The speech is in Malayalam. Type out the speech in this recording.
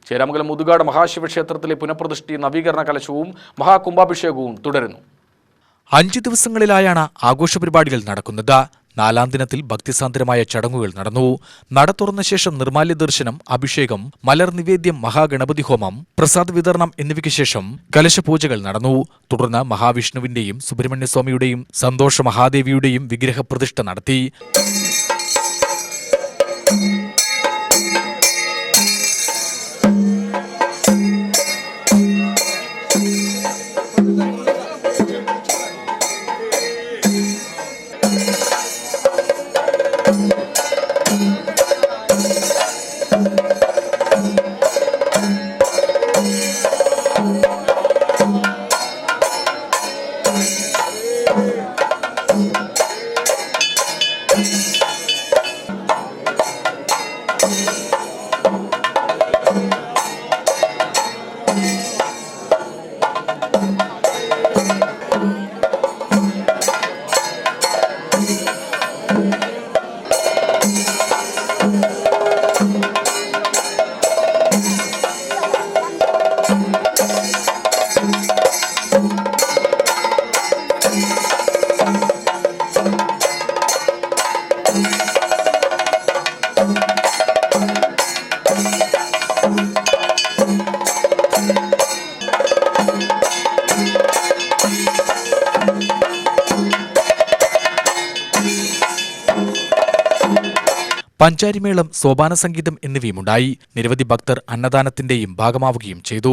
ചേരാമംഗലം മുതുകാട് മഹാശിവക്ഷേത്രത്തിലെ പുനഃപ്രതിഷ്ഠി നവീകരണ കലശവും മഹാകുംഭാഭിഷേകവും തുടരുന്നു. 5 ദിവസങ്ങളിലായാണ് ആഘോഷ പരിപാടികൾ നടക്കുന്നത്. 4ാം ദിനത്തിൽ ഭക്തിസാന്ദ്രമായ ചടങ്ങുകൾ നടന്നു. നട തുറന്ന ശേഷം നിർമാല്യ ദർശനം, അഭിഷേകം, മലർ നിവേദ്യം, മഹാഗണപതി ഹോമം, പ്രസാദ് വിതരണം എന്നിവയ്ക്ക് ശേഷം കലശപൂജകൾ നടന്നു. തുടർന്ന് മഹാവിഷ്ണുവിന്റെയും സുബ്രഹ്മണ്യസ്വാമിയുടെയും സന്തോഷ മഹാദേവിയുടെയും വിഗ്രഹ പ്രതിഷ്ഠ നടത്തി. പഞ്ചാരിമേളം, സോപാന സംഗീതം എന്നിവയുമുണ്ടായി. നിരവധി ഭക്തർ അന്നദാനത്തിന്റെയും ഭാഗമാവുകയും ചെയ്തു.